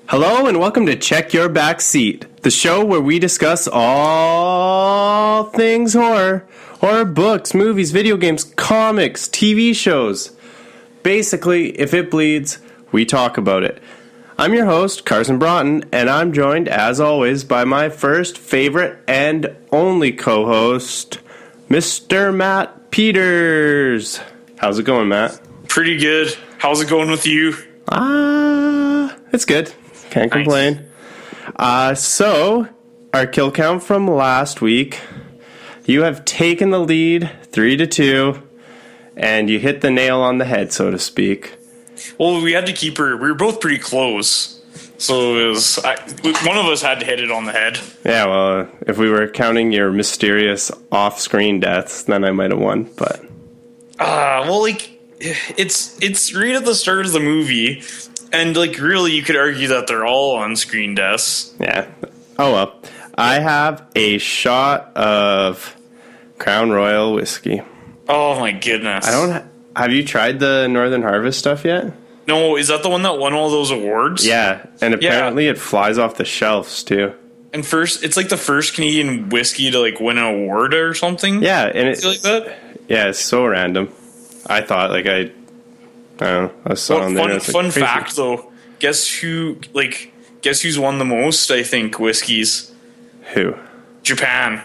Hello and welcome to Check Your Back Seat, the show where we discuss all things horror. Horror books, movies, video games, comics, TV shows. Basically, if it bleeds, we talk about it. I'm your host, Karson Broughton, and I'm joined, as always, by my first, favorite, and only co-host, Mr. Matt Peters. How's it going, Matt? Pretty good. How's it going with you? It's good. Can't complain. So, our kill count from last week, you have taken the lead 3-2, and you hit the nail on the head, so to speak. Well, we had to keep her. We were both pretty close, so it was one of us had to hit it on the head. Yeah, well, if we were counting your mysterious off-screen deaths, then I might have won. But it's right at the start of the movie. And, really, you could argue that they're all on-screen deaths. Yeah. Oh, well. I have a shot of Crown Royal whiskey. Oh, my goodness. Have you tried the Northern Harvest stuff yet? No, is that the one that won all those awards? Yeah, and apparently it flies off the shelves, too. And it's like the first Canadian whiskey to, win an award or something? Yeah, and it's... like that? Yeah, it's so random. I thought, I don't know. I saw on there. Fun fact, though. Guess who's won the most, I think, whiskeys? Who? Japan.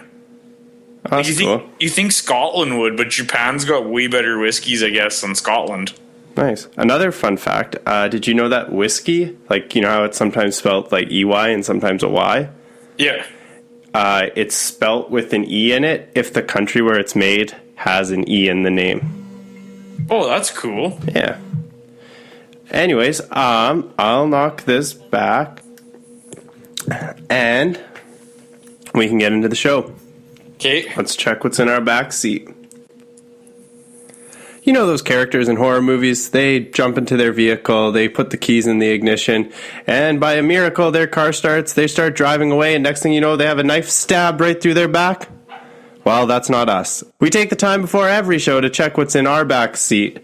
Oh, that's cool. You think Scotland would, but Japan's got way better whiskeys, I guess, than Scotland. Nice. Another fun fact, did you know that whiskey, how it's sometimes spelled like EY and sometimes a Y? Yeah. It's spelt with an E in it if the country where it's made has an E in the name. Oh, that's cool. Yeah. Anyways, I'll knock this back and we can get into the show. Okay. Let's check what's in our back seat. You know those characters in horror movies, they jump into their vehicle, they put the keys in the ignition, and by a miracle their car starts, they start driving away, and next thing you know they have a knife stabbed right through their back? Well, that's not us. We take the time before every show to check what's in our back seat.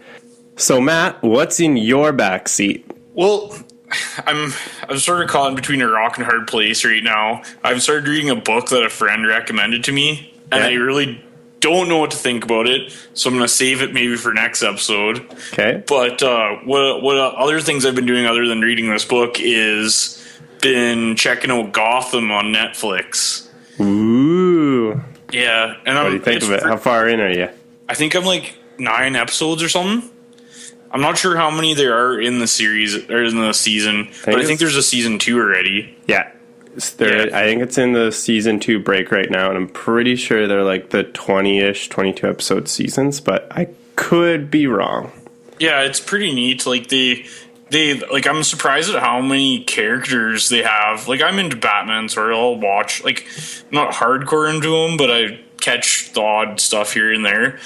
So Matt, what's in your back seat? Well, I'm sort of caught in between a rock and a hard place right now. I've started reading a book that a friend recommended to me, and I really don't know what to think about it, so I'm going to save it maybe for next episode. Okay. But what other things I've been doing other than reading this book is been checking out Gotham on Netflix. Ooh. Yeah. And what do you think of it? How far in are you? I think I'm 9 episodes or something. I'm not sure how many there are in the series or in the season, but I think there's a season 2 already. Yeah. I think it's in the season 2 break right now, and I'm pretty sure they're the 20-ish, 22 episode seasons, but I could be wrong. Yeah, it's pretty neat. I'm surprised at how many characters they have. I'm into Batman, so I'll watch. Not hardcore into them, but I catch the odd stuff here and there.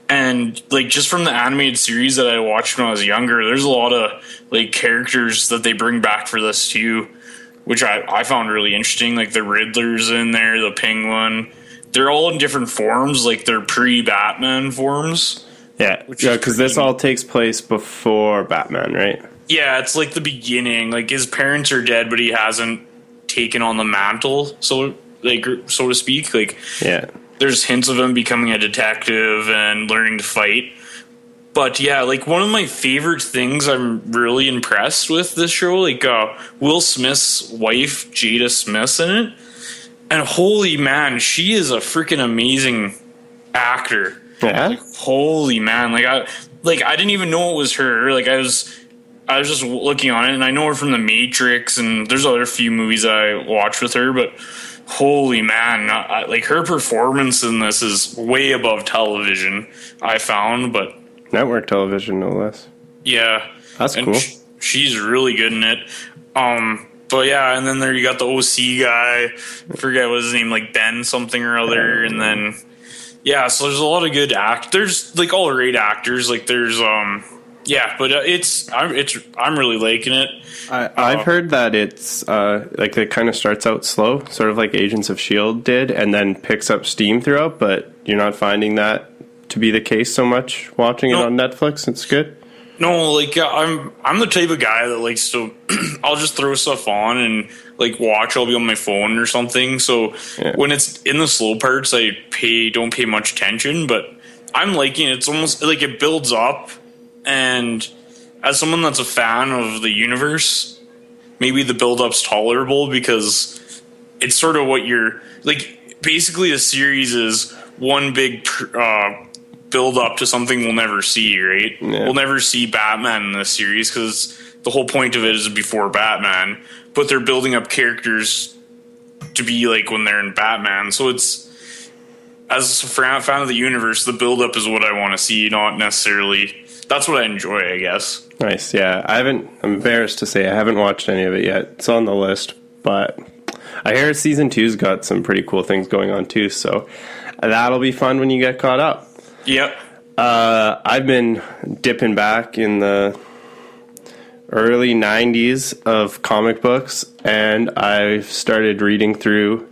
And just from the animated series that I watched when I was younger, there's a lot of characters that they bring back for this too, which I found really interesting. The Riddler's in there, the Penguin. They're all in different forms, they're pre-Batman forms. Yeah, because this all takes place before Batman, right? Yeah, it's the beginning. His parents are dead, but he hasn't taken on the mantle, so to speak. Yeah. There's hints of him becoming a detective and learning to fight. But yeah, one of my favorite things I'm really impressed with this show, Will Smith's wife, Jada Smith's in it. And holy man, she is a freaking amazing actor. Yeah. Holy man. I didn't even know it was her. I was just looking on it, and I know her from The Matrix, and there's other few movies that I watched with her, but holy man, her performance in this is way above television, I found, but network television, no less. Yeah. That's cool. She's really good in it. But yeah, and then there you got the OC guy, I forget what his name, Ben something or other, and then, yeah, so there's a lot of good actors, all right actors, there's, yeah, but I'm really liking it. I've heard that it's it kind of starts out slow, sort of like Agents of S.H.I.E.L.D. did, and then picks up steam throughout. But you're not finding that to be the case so much watching it on Netflix. It's good. No, like I'm the type of guy that likes to. I'll just throw stuff on and like watch. I'll be on my phone or something. So when it's in the slow parts, I don't pay much attention. But I'm liking it. It's almost like it builds up. And as someone that's a fan of the universe, maybe the build up's tolerable because it's sort of what you're like. Basically, the series is one big build up to something we'll never see, right? Yeah. We'll never see Batman in this series because the whole point of it is before Batman, but they're building up characters to be like when they're in Batman. So it's, as a fan of the universe, the build up is what I want to see, not necessarily. That's what I enjoy, I guess. Nice, yeah. I'm embarrassed to say I haven't watched any of it yet. It's on the list, but I hear season 2's got some pretty cool things going on too, so that'll be fun when you get caught up. Yep. I've been dipping back in the early 90s of comic books, and I've started reading through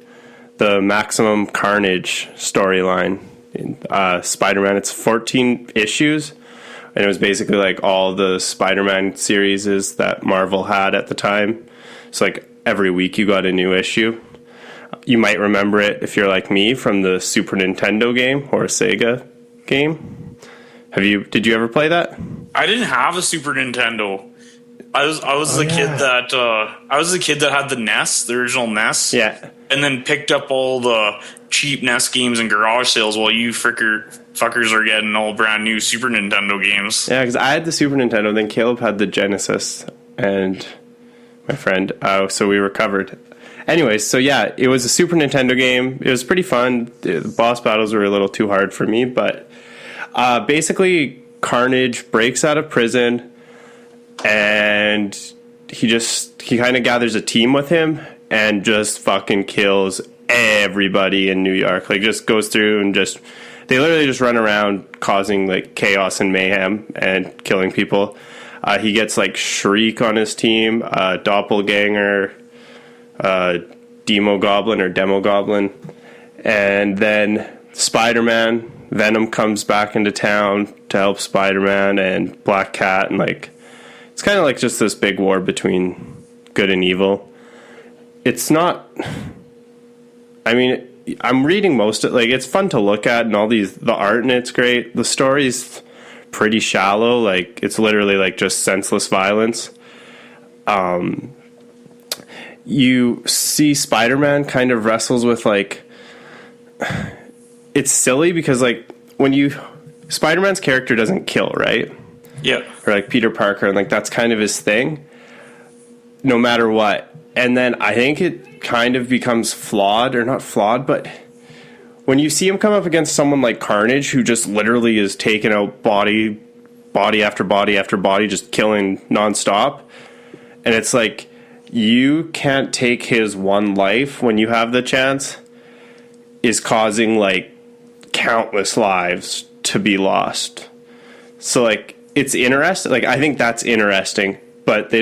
the Maximum Carnage storyline in Spider-Man. It's 14 issues, and it was basically like all the Spider-Man series that Marvel had at the time. So like every week you got a new issue. You might remember it if you're like me from the Super Nintendo game or Sega game. Did you ever play that? I didn't have a Super Nintendo. I was the kid that had the NES, the original NES. Yeah. And then picked up all the cheap NES games and garage sales while you fuckers are getting all brand new Super Nintendo games. Yeah, because I had the Super Nintendo, then Caleb had the Genesis, and my friend. So we were covered. Anyways, so yeah, it was a Super Nintendo game. It was pretty fun. The boss battles were a little too hard for me, but basically Carnage breaks out of prison, and he kind of gathers a team with him and just fucking kills everybody in New York. Like, just goes through and they literally just run around causing like chaos and mayhem and killing people. He gets like Shriek on his team, Doppelganger, Demo Goblin, and then Spider-Man. Venom comes back into town to help Spider-Man and Black Cat, and like it's kind of like just this big war between good and evil. It's not. I mean, I'm reading most of it. Like, it's fun to look at, and the art in it's great. The story's pretty shallow. Like, it's literally like just senseless violence. You see Spider-Man kind of wrestles with like, it's silly because like Spider-Man's character doesn't kill, right? Yeah. Or like Peter Parker, and like that's kind of his thing, no matter what. And then I think it kind of becomes flawed, or not flawed, but when you see him come up against someone like Carnage, who just literally is taking out body after body after body, just killing nonstop, and it's like, you can't take his one life when you have the chance, is causing like countless lives to be lost. So like, it's interesting. Like, I think that's interesting, but they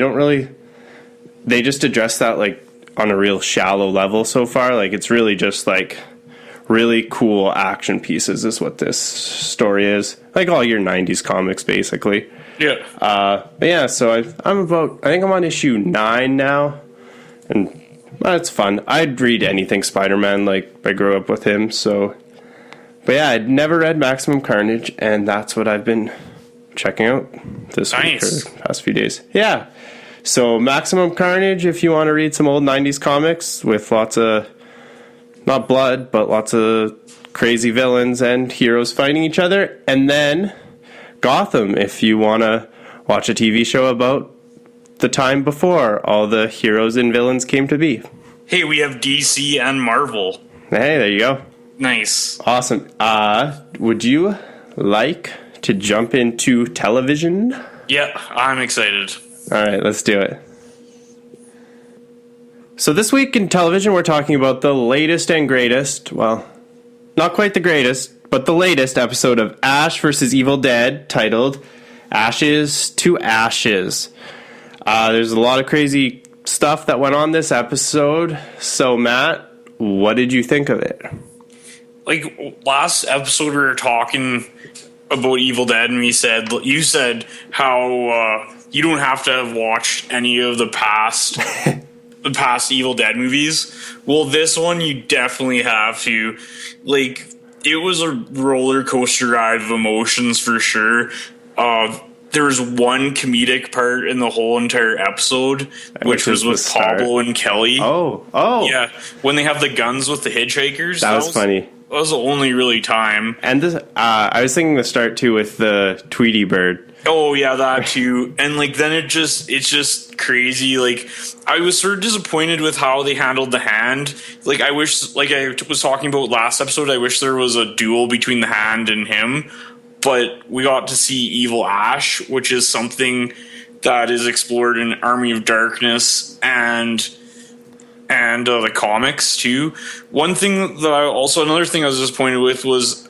just address that like on a real shallow level so far. Like, it's really just like really cool action pieces is what this story is. Like all your 90s comics, basically. Yeah. But yeah, so I think I'm on issue 9 now, and it's fun. I'd read anything Spider-Man, like I grew up with him, so. But yeah, I'd never read Maximum Carnage, and that's what I've been checking out this week or past few days. Yeah. So Maximum Carnage, if you want to read some old 90s comics with lots of, not blood, but lots of crazy villains and heroes fighting each other. And then Gotham, if you want to watch a TV show about the time before all the heroes and villains came to be. Hey, we have DC and Marvel. Hey, there you go. Nice. Awesome. Would you like to jump into television? Yeah, I'm excited. All right, let's do it. So this week in television, we're talking about the latest and greatest, well, not quite the greatest, but the latest episode of Ash vs. Evil Dead, titled Ashes to Ashes. There's a lot of crazy stuff that went on this episode. So, Matt, what did you think of it? Like, last episode we were talking about Evil Dead, and you said how you don't have to have watched any of the past Evil Dead movies. Well, this one you definitely have to. Like, it was a roller coaster ride of emotions for sure. There was one comedic part in the whole entire episode, which was with Pablo and Kelly. Oh. Yeah, when they have the guns with the hitchhikers. That was funny. That was the only really time. And this, I was thinking the start too with the Tweety Bird. Oh yeah, that too. And like then it's just crazy. Like I was sort of disappointed with how they handled the hand. Like I wish, like I was talking about last episode, I wish there was a duel between the hand and him. But we got to see Evil Ash, which is something that is explored in Army of Darkness and the comics too. Another thing I was disappointed with was,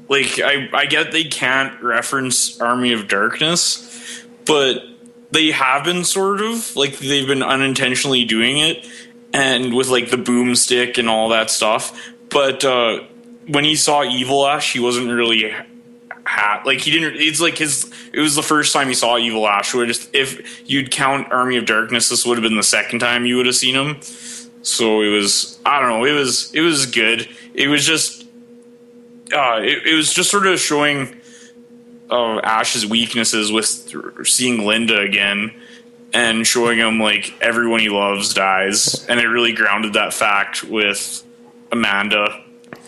like, I get they can't reference Army of Darkness, but they have been sort of, like, they've been unintentionally doing it, and with like the boomstick and all that stuff. But when he saw Evil Ash, he wasn't really he didn't. It's like it was the first time he saw Evil Ash. If you'd count Army of Darkness, this would have been the second time you would have seen him. So it was, I don't know, it was good. It was just it was just sort of showing Ash's weaknesses with seeing Linda again and showing him like everyone he loves dies, and it really grounded that fact with Amanda.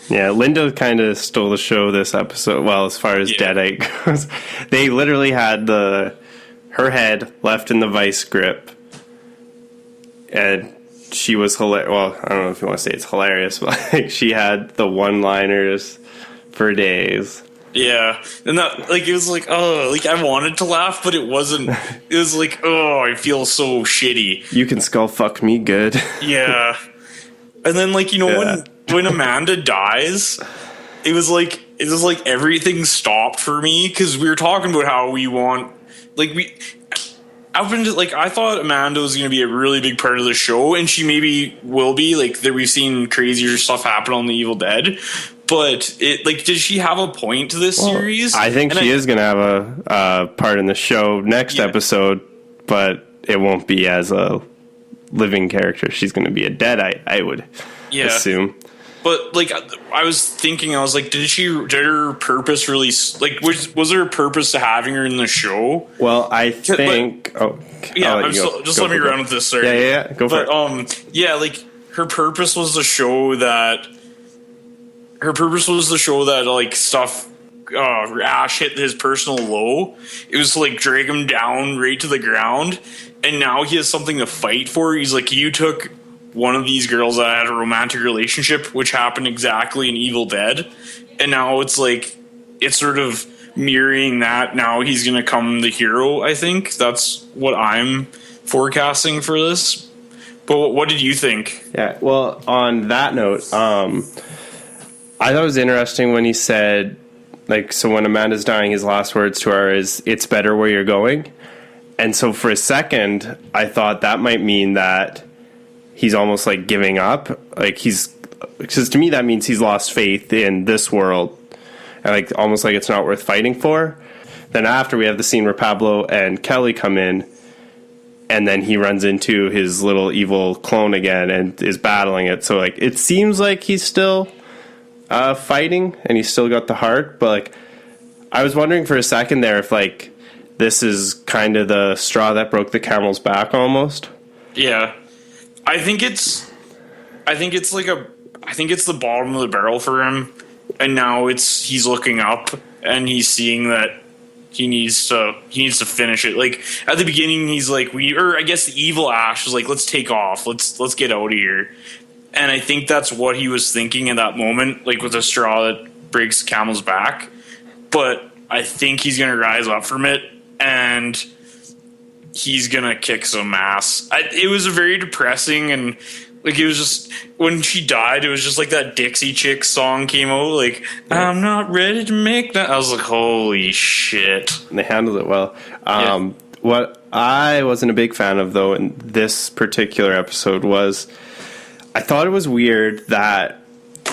Yeah, Linda kind of stole the show this episode. Well, as far as Deadite goes, they literally had her head left in the vice grip, and she was hilarious. Well, I don't know if you want to say it's hilarious, but like, she had the one-liners for days. Yeah, and that, like, it was like, oh, like I wanted to laugh, but it wasn't. It was like, oh, I feel so shitty. You can skull fuck me good. Yeah, and then like when Amanda dies, it was like everything stopped for me, because we were talking about how we want, like, I thought Amanda was going to be a really big part of the show, and she maybe will be, like, that we've seen crazier stuff happen on The Evil Dead, but did she have a point to this series? I think she is going to have a part in the show next episode, but it won't be as a living character. She's going to be a Deadite, I would assume. But like I was thinking, I was like, did her purpose really, like, was there a purpose to having her in the show? Well, I think. Just let me run with this. Sorry. Yeah. Go for it. Like her purpose was to show that. Her purpose was to show that like stuff. Ash hit his personal low. It was to like drag him down right to the ground, and now he has something to fight for. He's like, you took one of these girls that had a romantic relationship, which happened exactly in Evil Dead, and now it's like it's sort of mirroring that. Now he's going to come the hero. I think that's what I'm forecasting for this. But what did you think? Yeah, well, on that note, I thought it was interesting when he said, like, so when Amanda's dying, his last words to her is, "It's better where you're going." And so for a second, I thought that might mean that he's almost like giving up. Like because to me that means he's lost faith in this world, and like almost like it's not worth fighting for. Then after, we have the scene where Pablo and Kelly come in, and then he runs into his little evil clone again and is battling it. So like it seems like he's still fighting and he's still got the heart, but like I was wondering for a second there if like this is kind of the straw that broke the camel's back almost. Yeah. I think it's the bottom of the barrel for him, and now he's looking up and he's seeing that he needs to finish it. Like at the beginning, he's like, I guess the evil Ash was like, let's take off, let's get out of here, and I think that's what he was thinking in that moment, like with the straw that breaks the camel's back. But I think he's gonna rise up from it, and he's gonna kick some ass. It was a very depressing, and like it was just when she died, it was just like that Dixie Chicks song came out, like I'm not ready to make that. I was like, holy shit! They handled it well. What I wasn't a big fan of though in this particular episode was I thought it was weird that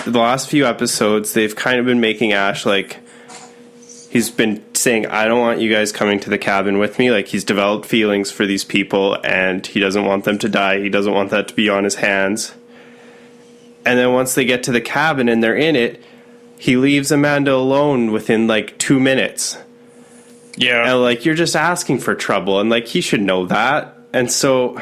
the last few episodes they've kind of been making Ash like he's been saying, I don't want you guys coming to the cabin with me. Like, he's developed feelings for these people, and he doesn't want them to die. He doesn't want that to be on his hands. And then once they get to the cabin and they're in it, he leaves Amanda alone within, like, 2 minutes. Yeah. And, like, you're just asking for trouble, and, like, he should know that. And so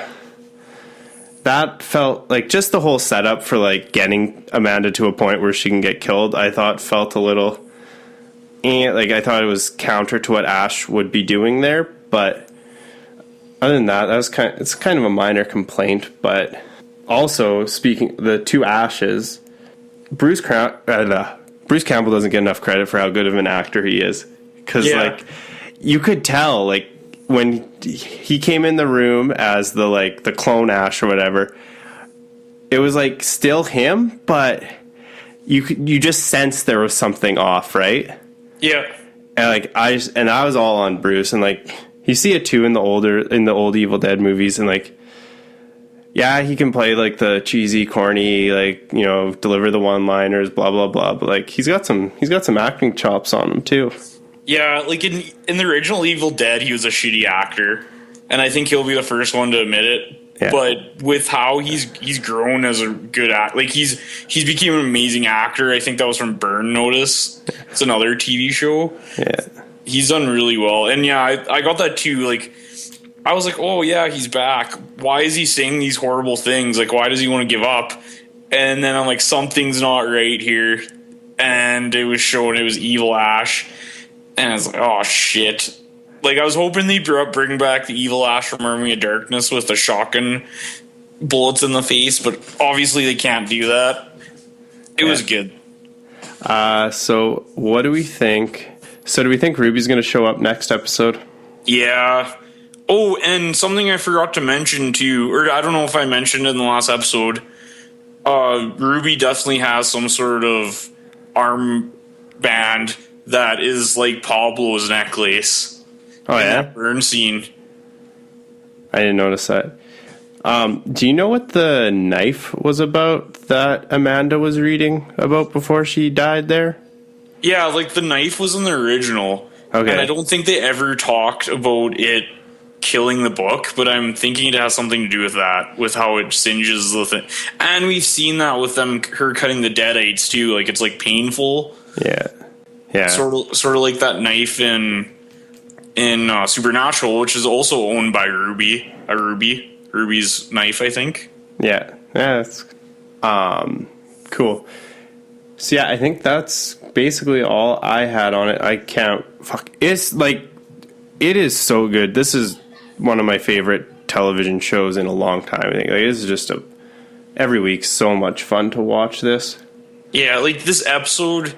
that felt like just the whole setup for, like, getting Amanda to a point where she can get killed, I thought felt a little, like, I thought it was counter to what Ash would be doing there. But other than that, it's kind of a minor complaint. But also, speaking the two Ashes, Bruce Campbell doesn't get enough credit for how good of an actor he is. Because, like, you could tell, like, when he came in the room as the clone Ash or whatever, it was, like, still him, but you just sensed there was something off, right? Yeah. And, like, I was all on Bruce, and, like, you see it too in the old Evil Dead movies, and, like, yeah, he can play, like, the cheesy, corny, like, you know, deliver the one-liners, blah blah blah, but, like, he's got some acting chops on him too. Yeah, like in the original Evil Dead, he was a shitty actor, and I think he'll be the first one to admit it. Yeah. But with how he's grown as a good actor, like he's became an amazing actor. I think that was from Burn Notice. It's another TV show. Yeah, he's done really well, and yeah, I got that too. Like, I was like, oh yeah, he's back. Why is he saying these horrible things? Like, why does he want to give up? And then I'm like, something's not right here. And it was showing it was evil Ash. And I was like, oh, shit. Like, I was hoping they'd bring back the evil Ash from Army of Darkness with the shotgun bullets in the face, but obviously they can't do that. It was good. So what do we think? So do we think Ruby's going to show up next episode? Yeah. Oh, and something I forgot to mention, too, or I don't know if I mentioned it in the last episode, Ruby definitely has some sort of armband that is like Pablo's necklace. Oh, yeah? That burn scene. I didn't notice that. Do you know what the knife was about that Amanda was reading about before she died there? Yeah, like the knife was in the original. Okay. And I don't think they ever talked about it killing the book, but I'm thinking it has something to do with that, with how it singes the thing. And we've seen that with her cutting the deadites too. Like, it's like painful. Yeah. Yeah. Sort of like that knife in Supernatural, which is also owned by Ruby. Ruby's knife, I think. Yeah. Yeah, that's cool. So yeah, I think that's basically all I had on it. I can't it's like, it is so good. This is one of my favorite television shows in a long time. I think like, this is just every week so much fun to watch this. Yeah, like this episode,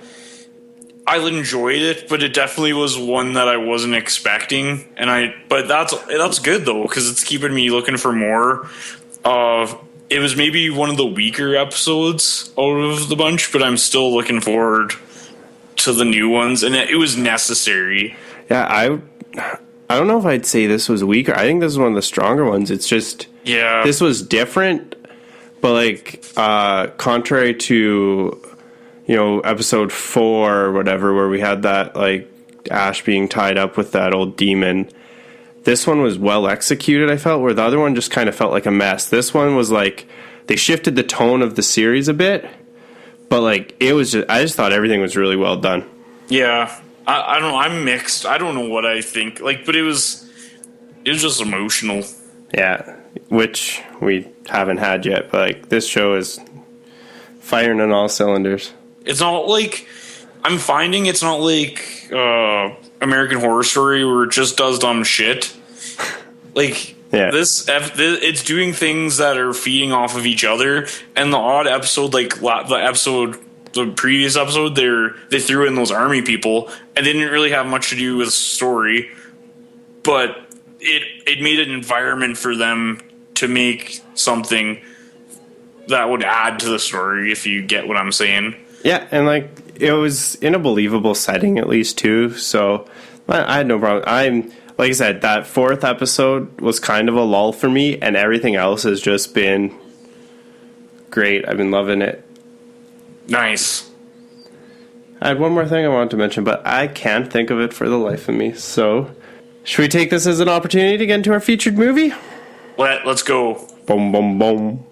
I enjoyed it, but it definitely was one that I wasn't expecting, but that's good though, because it's keeping me looking for more. It was maybe one of the weaker episodes out of the bunch, but I'm still looking forward to the new ones, and it was necessary. Yeah, I don't know if I'd say this was weaker. I think this is one of the stronger ones. It's just, this was different, but like contrary to, you know, episode 4 or whatever, where we had that like Ash being tied up with that old demon. This one was well executed, I felt, where the other one just kind of felt like a mess. This one was like, they shifted the tone of the series a bit, but like it was just, I just thought everything was really well done. Yeah. I don't know, I'm mixed. I don't know what I think. Like, but it was just emotional. Yeah, which we haven't had yet, but like this show is firing on all cylinders. It's not like, I'm finding it's not like American Horror Story where it just does dumb shit. Like, it's doing things that are feeding off of each other, and the odd episode, like the previous episode, they threw in those army people, and they didn't really have much to do with the story, but it made an environment for them to make something that would add to the story, if you get what I'm saying. Yeah, and like it was in a believable setting at least too, so I had no problem. Like I said, that 4th episode was kind of a lull for me, and everything else has just been great. I've been loving it. Nice. I had one more thing I wanted to mention, but I can't think of it for the life of me. So, should we take this as an opportunity to get into our featured movie? Let's go. Boom, boom, boom.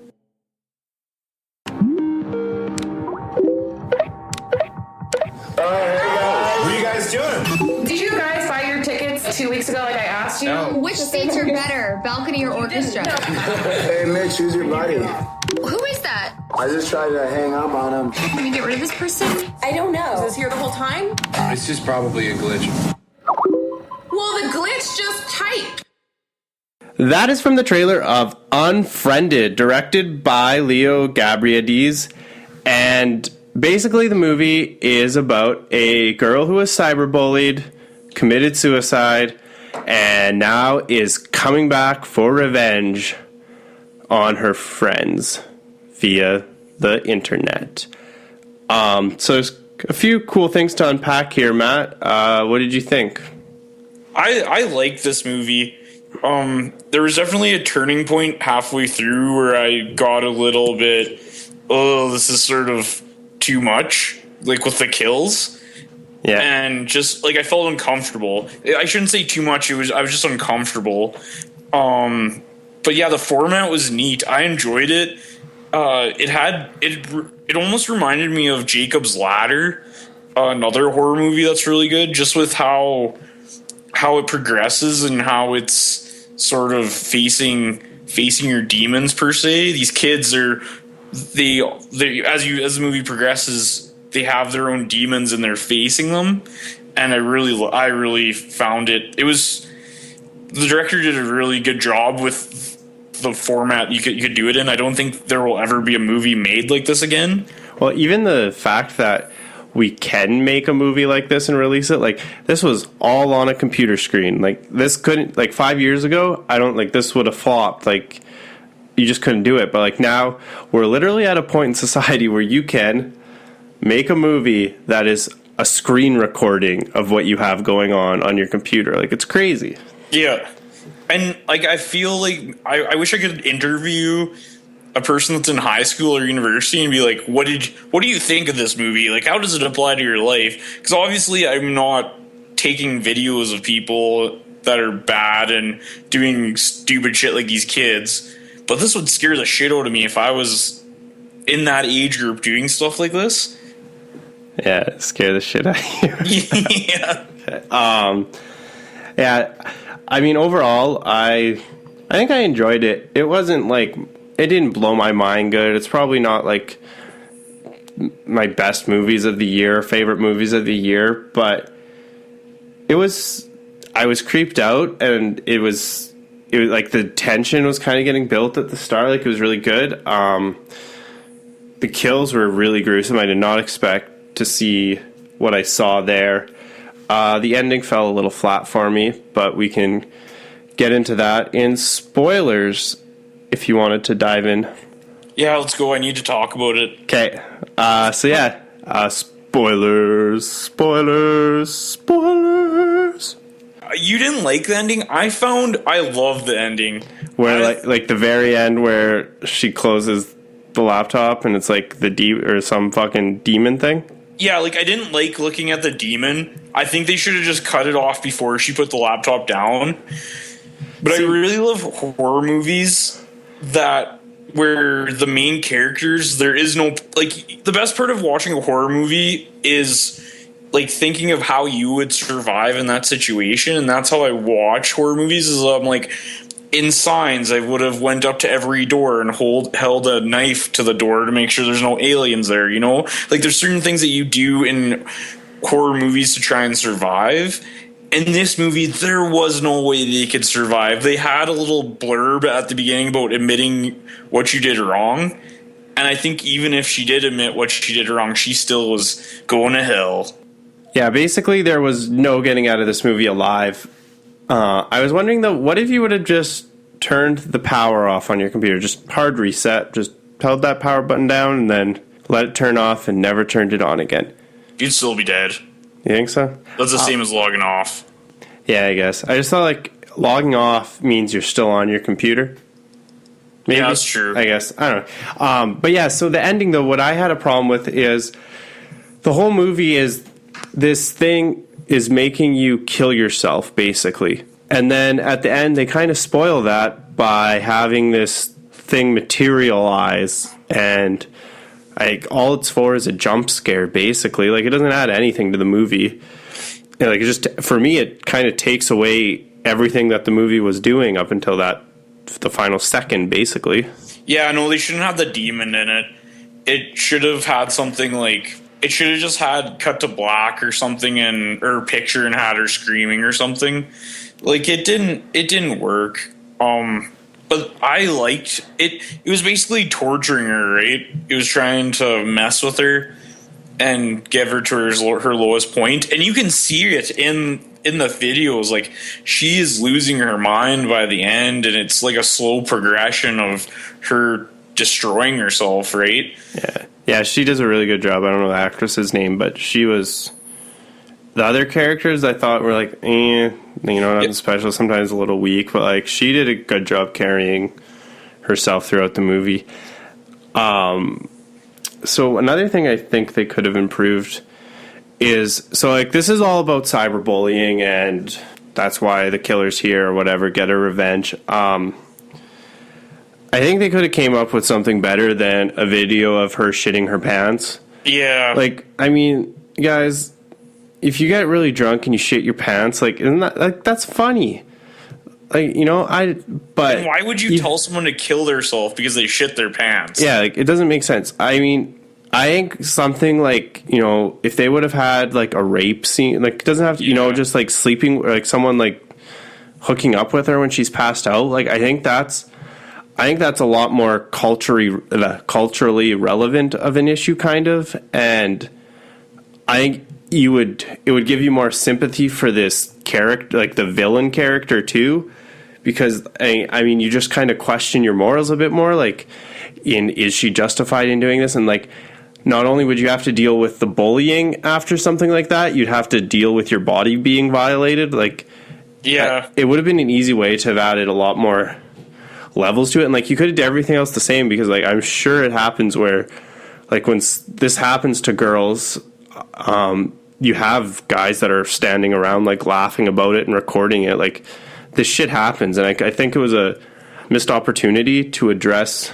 What are you guys doing? Did you guys buy your tickets 2 weeks ago like I asked you? No. Which seats are better, balcony or orchestra? Hey, Mitch, who's your buddy? Who is that? I just tried to hang up on him. Can we get rid of this person? I don't know. Was this here the whole time? It's just probably a glitch. Well, the glitch just typed. That is from the trailer of Unfriended, directed by Leo Gabriades. And basically the movie is about a girl who was cyberbullied, committed suicide, and now is coming back for revenge on her friends via the internet. So there's a few cool things to unpack here, Matt. What did you think? I like this movie. There was definitely a turning point halfway through where I got a little bit, this is sort of too much, like with the kills. Yeah. And just like I felt uncomfortable. I shouldn't say too much, I was just uncomfortable. But yeah, the format was neat. I enjoyed it. It almost reminded me of Jacob's Ladder, another horror movie that's really good, just with how it progresses and how it's sort of facing your demons per se. These kids as the movie progresses, they have their own demons and they're facing them. And I really found it. The director did a really good job with the format you could do it in. I don't think there will ever be a movie made like this again. Well, even the fact that we can make a movie like this and release it, like this was all on a computer screen. Like this couldn't, like 5 years ago, this would have flopped. Like you just couldn't do it. But like now we're literally at a point in society where you can make a movie that is a screen recording of what you have going on your computer. Like it's crazy. Yeah. And like I feel like I wish I could interview a person that's in high school or university and be like, what do you think of this movie? Like, how does it apply to your life? Because obviously I'm not taking videos of people that are bad and doing stupid shit like these kids. But this would scare the shit out of me if I was in that age group doing stuff like this. Yeah, scare the shit out of you. Yeah. Okay. Yeah. I mean, overall, I think I enjoyed it. It wasn't like, it didn't blow my mind good. It's probably not like my best movies of the year, favorite movies of the year, but I was creeped out, and it was like the tension was kind of getting built at the start. Like it was really good. The kills were really gruesome. I did not expect to see what I saw there. The ending fell a little flat for me, but we can get into that in spoilers if you wanted to dive in. Yeah, let's go. I need to talk about it. Okay. Spoilers. You didn't like the ending? I love the ending. Where like the very end where she closes the laptop and it's like or some fucking demon thing. Yeah, like I didn't like looking at the demon. I think they should have just cut it off before she put the laptop down. But I really love horror movies where the main characters, there is no, like, the best part of watching a horror movie is like thinking of how you would survive in that situation. And that's how I watch horror movies, is I'm like, in Signs, I would have went up to every door and held a knife to the door to make sure there's no aliens there, you know? Like, there's certain things that you do in horror movies to try and survive. In this movie, there was no way they could survive. They had a little blurb at the beginning about admitting what you did wrong. And I think even if she did admit what she did wrong, she still was going to hell. Yeah, basically there was no getting out of this movie alive. I was wondering, though, what if you would have just turned the power off on your computer? Just hard reset, just held that power button down and then let it turn off and never turned it on again. You'd still be dead. You think so? That's the same as logging off. Yeah, I guess. I just thought, like, logging off means you're still on your computer. Maybe. Yeah, that's true. I guess. I don't know. But yeah, so the ending, though, what I had a problem with is the whole movie is this thing is making you kill yourself, basically. And then at the end, they kind of spoil that by having this thing materialize, and like all it's for is a jump scare, basically. Like, it doesn't add anything to the movie. And, like, it just, for me, it kind of takes away everything that the movie was doing up until the final second, basically. Yeah, no, they shouldn't have the demon in it. It should have had something like, it should have just had cut to black or something, or picture and had her screaming or something. Like, it didn't work. But I liked it. It was basically torturing her, right? It was trying to mess with her and give her to her lowest point. And you can see it in the videos. Like, she is losing her mind by the end, and it's like a slow progression of her destroying herself, right? Yeah, she does a really good job. I don't know the actress's name, but she was... The other characters I thought were like, nothing special, sometimes a little weak, but like she did a good job carrying herself throughout the movie. So another thing I think they could have improved is, so like this is all about cyberbullying, and that's why the killer's here or whatever, get a revenge. I think they could have came up with something better than a video of her shitting her pants. Yeah. Like, I mean, guys... If you get really drunk and you shit your pants, like, isn't that, like, that's funny? Like, but... And why would you tell someone to kill themselves because they shit their pants? Yeah, like, it doesn't make sense. I mean, I think something like, if they would have had, like, a rape scene, like, it doesn't have to, just, like, sleeping, or, like, someone, like, hooking up with her when she's passed out. Like, I think that's a lot more culturally relevant of an issue, kind of, and I think... it would give you more sympathy for this character, like the villain character too, because I mean you just kind of question your morals a bit more, like is she justified in doing this? And like, not only would you have to deal with the bullying after something like that, you'd have to deal with your body being violated. Like, yeah, it would have been an easy way to have added a lot more levels to it, and like you could have done everything else the same, because like I'm sure it happens where like when this happens to girls, you have guys that are standing around like laughing about it and recording it. Like, this shit happens, and I think it was a missed opportunity to address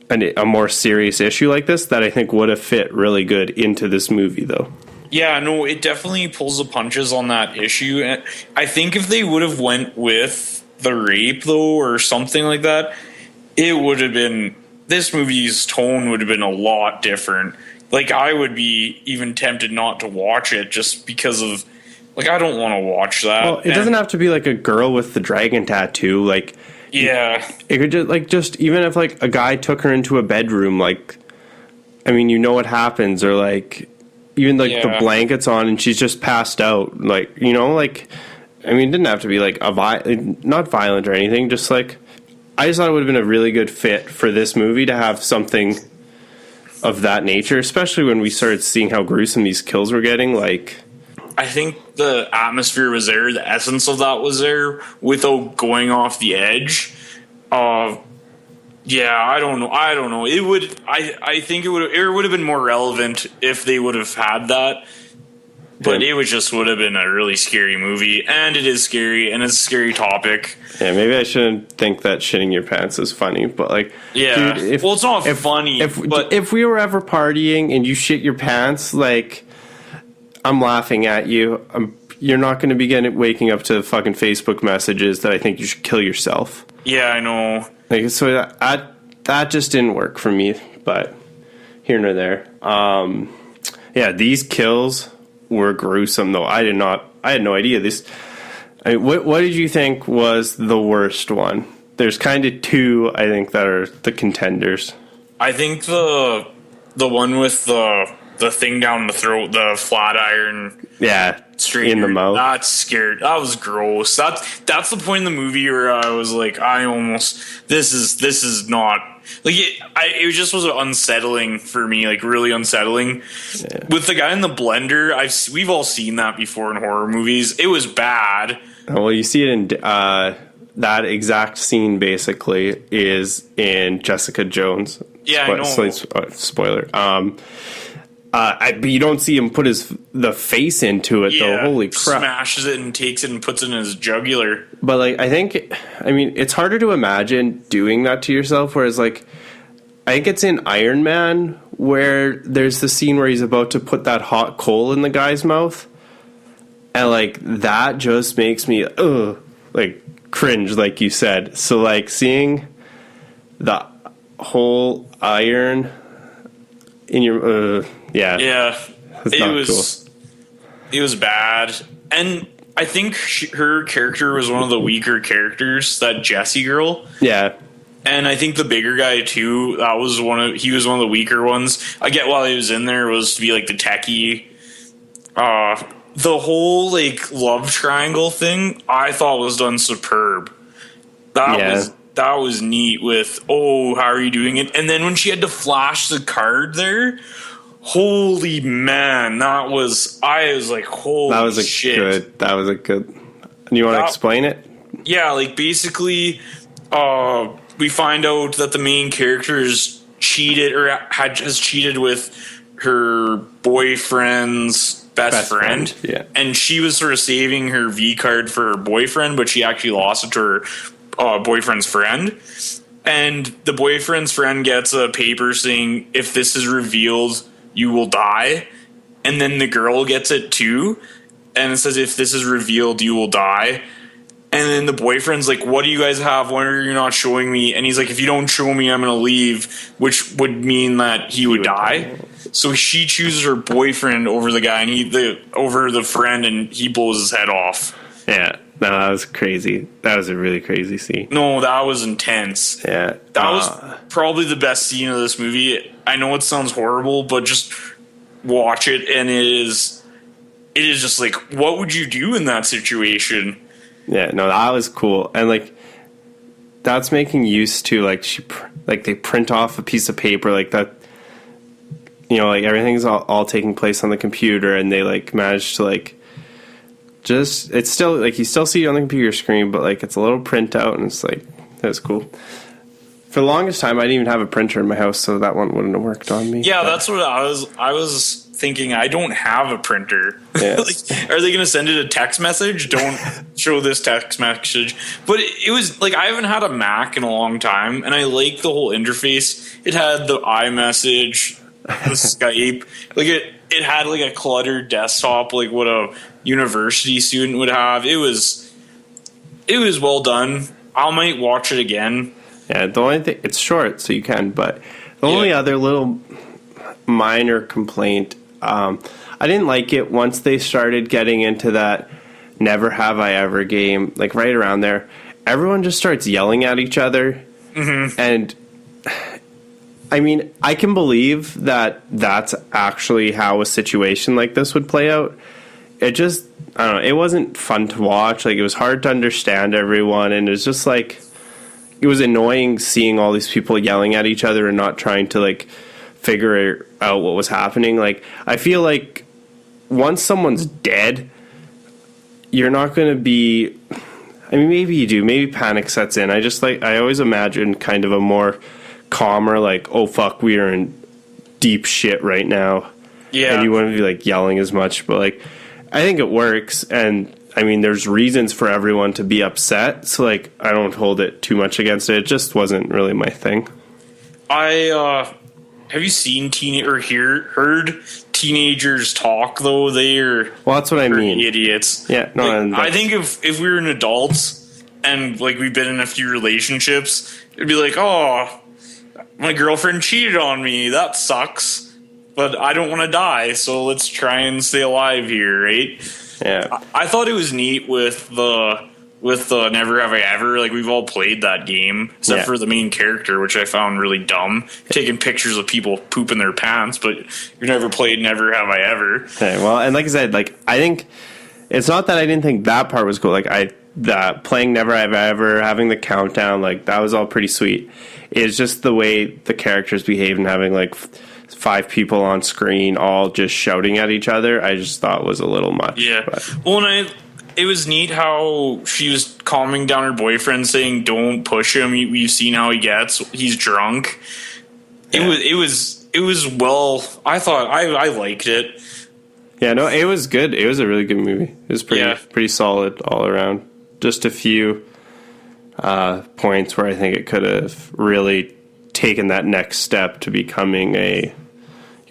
a more serious issue like this that I think would have fit really good into this movie, though. Yeah, no, it definitely pulls the punches on that issue. And I think if they would have went with the rape, though, or something like that, it would have been... This movie's tone would have been a lot different. Like, I would be even tempted not to watch it just because of... Like, I don't want to watch that. Well, it doesn't have to be, like, a girl with the dragon tattoo. Like... Yeah. It could just even if, like, a guy took her into a bedroom, like... I mean, what happens. Or, like... Even, like, the blanket's on and she's just passed out. Like, like... I mean, it didn't have to be, like, not violent or anything. Just, like... I just thought it would have been a really good fit for this movie to have something of that nature, especially when we started seeing how gruesome these kills were getting. Like, I think the atmosphere was there, the essence of that was there, without going off the edge. Yeah, I don't know. It would. I think it would have been more relevant if they would have had that. But it would have been a really scary movie, and it is scary, and it's a scary topic. Yeah, maybe I shouldn't think that shitting your pants is funny, but like, yeah, dude, it's not funny. If we were ever partying and you shit your pants, like, I'm laughing at you. You're not going to be waking up to fucking Facebook messages that I think you should kill yourself. Yeah, I know. Like, so that just didn't work for me. But here nor there. Yeah, these kills were gruesome, though. I had no idea this. I mean, what did you think was the worst one? There's kind of two, I think, that are the contenders. I think the one with the thing down the throat, the flat iron, straight in the mouth. That's scared. That was gross. That's the point in the movie where I was like, this is not like it just was unsettling for me, like really unsettling. Yeah. With the guy in the blender, we've all seen that before in horror movies. It was bad. Well, you see it in that exact scene. Basically, is in Jessica Jones. Yeah, I know. Spoiler. But you don't see him put the face into it though. Holy crap! Smashes it and takes it and puts it in his jugular. But like, I mean, it's harder to imagine doing that to yourself. Whereas like, I think it's in Iron Man where there's the scene where he's about to put that hot coal in the guy's mouth, and like that just makes me like cringe, like you said. So like seeing the whole iron in your it was cool. It was bad, and I think her character was one of the weaker characters, that Jessie girl. Yeah. And I think the bigger guy too, he was one of the weaker ones. I get why he was in there, was to be like the techie. The whole like love triangle thing I thought was done superb. That was neat with, how are you doing it? And then when she had to flash the card there, holy man, I was like, holy shit. That was a good. And you want to explain it? Yeah, like basically, we find out that the main character is cheated or has cheated with her boyfriend's best friend. Yeah. And she was sort of saving her V card for her boyfriend, but she actually lost it to her boyfriend's friend. And the boyfriend's friend gets a paper saying, if this is revealed, you will die. And then the girl gets it too. And it says, if this is revealed, you will die. And then the boyfriend's like, what do you guys have? Why are you not showing me? And he's like, if you don't show me, I'm going to leave, which would mean that he would die. So she chooses her boyfriend over the guy, and over the friend, and he blows his head off. Yeah. No, that was crazy. That was a really crazy scene. No, that was intense. Yeah. That was probably the best scene of this movie. I know it sounds horrible, but just watch it, and it is just like, what would you do in that situation? Yeah, no, that was cool. And like, that's making use to like, they print off a piece of paper like that, like everything's all taking place on the computer, and they like manage to like, it's still like, you still see it on the computer screen, but like it's a little printout, and it's like, that's cool. For the longest time, I didn't even have a printer in my house, so that one wouldn't have worked on me. Yeah, that's what I was thinking. I don't have a printer. Yeah. Like, are they going to send it a text message? Don't show this text message. But it was like, I haven't had a Mac in a long time, and I like the whole interface. It had the iMessage, the Skype. Like it had like a cluttered desktop, like what a university student would have. It was well done. I might watch it again. Yeah, the only thing, it's short, so you can, but the only other little minor complaint, I didn't like it once they started getting into that Never Have I Ever game, like right around there. Everyone just starts yelling at each other. Mm-hmm. And I mean, I can believe that that's actually how a situation like this would play out. It just, I don't know, it wasn't fun to watch. Like, it was hard to understand everyone, and it was just like, it was annoying seeing all these people yelling at each other and not trying to like figure out what was happening. Like, I feel like once someone's dead, you're not going to be, I mean, maybe you do, maybe panic sets in. I always imagine kind of a more calmer, like, oh fuck, we are in deep shit right now. Yeah. And you wouldn't be like yelling as much, but like, I think it works. And I mean, there's reasons for everyone to be upset, so like, I don't hold it too much against it. It just wasn't really my thing. Have you seen heard teenagers talk though? Well, that's what I mean. Idiots. Yeah, no. Like, I think if we were an adults and like we've been in a few relationships, it'd be like, oh, my girlfriend cheated on me. That sucks, but I don't want to die, so let's try and stay alive here, right? Yeah, I thought it was neat with the Never Have I Ever. Like, we've all played that game, except for the main character, which I found really dumb. Taking pictures of people pooping their pants, but you've never played Never Have I Ever. Okay, well, and like I said, like, I think it's not that I didn't think that part was cool. Like, playing Never Have I Ever, having the countdown, like, that was all pretty sweet. It's just the way the characters behave and having like 5 people on screen all just shouting at each other, I just thought was a little much. Yeah. But. Well, and it was neat how she was calming down her boyfriend, saying, "Don't push him. We've seen how he gets. He's drunk." Yeah. It was well. I thought I liked it. Yeah, no, it was good. It was a really good movie. It was pretty solid all around. Just a few points where I think it could have really taken that next step to becoming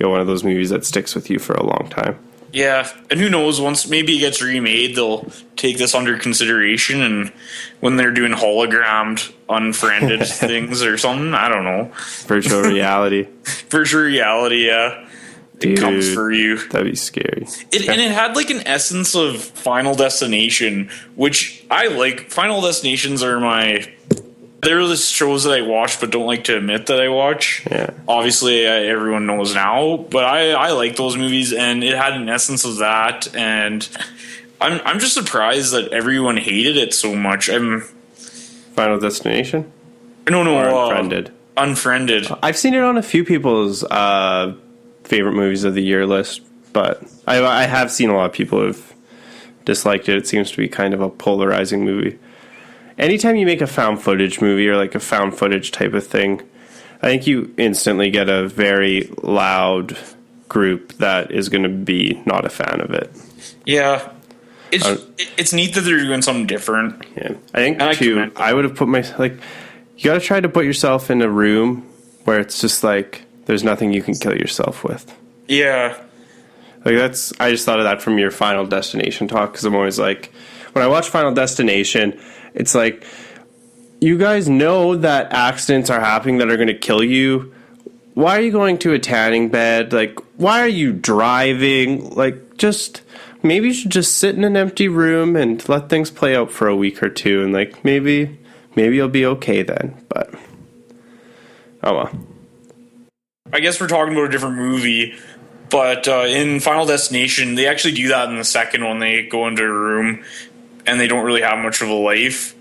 one of those movies that sticks with you for a long time. Yeah, and who knows, once maybe it gets remade, they'll take this under consideration, and when they're doing hologrammed, unfriended things or something, I don't know. Virtual reality. Virtual reality, yeah. Dude, it comes for you. That'd be scary. And it had like an essence of Final Destination, which I like. Final Destinations are they're the shows that I watch but don't like to admit that I watch. Yeah. Obviously, everyone knows now, but I like those movies, and it had an essence of that, and I'm just surprised that everyone hated it so much. Final Destination? No, Unfriended. Unfriended. I've seen it on a few people's favorite movies of the year list, but I have seen a lot of people who've disliked it. It seems to be kind of a polarizing movie. Anytime you make a found footage movie or like a found footage type of thing, I think you instantly get a very loud group that is going to be not a fan of it. Yeah. It's neat that they're doing something different. Yeah. I think, too, I would have put you got to try to put yourself in a room where it's just like, there's nothing you can kill yourself with. Yeah. I just thought of that from your Final Destination talk, because I'm always like, when I watch Final Destination, it's like, you guys know that accidents are happening that are going to kill you. Why are you going to a tanning bed? Like, why are you driving? Like, just, maybe you should just sit in an empty room and let things play out for a week or two, and like, maybe you'll be okay then. But, oh well. I guess we're talking about a different movie, but in Final Destination, they actually do that in the second one. They go into a room, and they don't really have much of a life.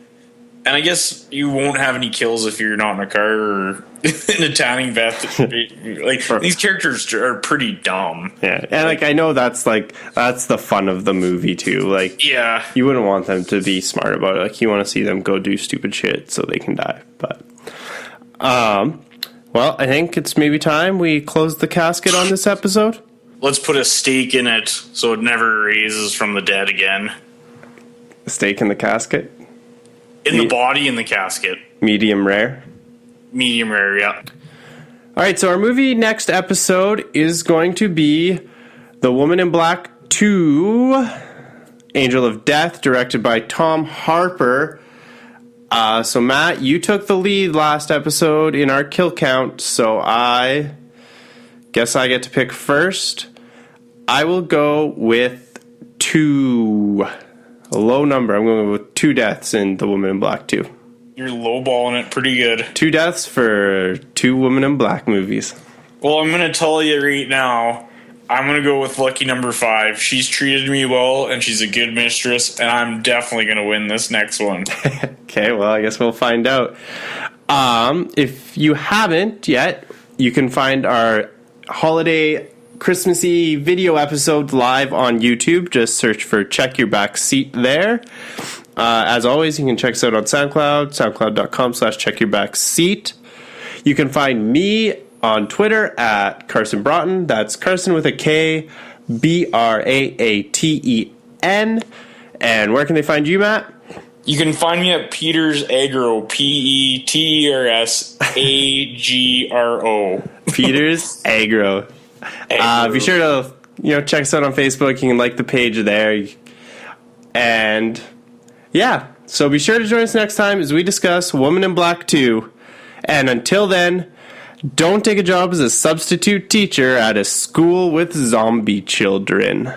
And I guess you won't have any kills if you're not in a car or in a tanning bath. Like, these characters are pretty dumb. Yeah, and like, I know that's the fun of the movie too. Like, yeah, you wouldn't want them to be smart about it. Like, you want to see them go do stupid shit so they can die. But, well, I think it's maybe time we close the casket on this episode. Let's put a stake in it so it never raises from the dead again. A stake in the casket? In the body in the casket. Medium rare? Medium rare, yeah. All right, so our movie next episode is going to be The Woman in Black 2, Angel of Death, directed by Tom Harper. So, Matt, you took the lead last episode in our kill count, so I guess I get to pick first. I will go with 2. A low number. I'm going with 2 deaths in The Woman in Black 2. You're lowballing it pretty good. 2 deaths for 2 Woman in Black movies. Well, I'm going to tell you right now, I'm going to go with lucky number 5. She's treated me well, and she's a good mistress, and I'm definitely going to win this next one. Okay, well, I guess we'll find out. If you haven't yet, you can find our holiday Christmassy video episodes live on YouTube. Just search for Check Your Back Seat there. As always, you can check us out on SoundCloud, soundcloud.com/checkyourbackseat. You can find me on Twitter at Karson Broughton. That's Karson with a K, Braten. And where can they find you, Matt? You can find me at Peter's Agro, PETERSAGRO. Peter's Agro. Be sure to check us out on Facebook. You can like the page there. And yeah, so be sure to join us next time as we discuss Woman in Black 2. And until then, don't take a job as a substitute teacher at a school with zombie children.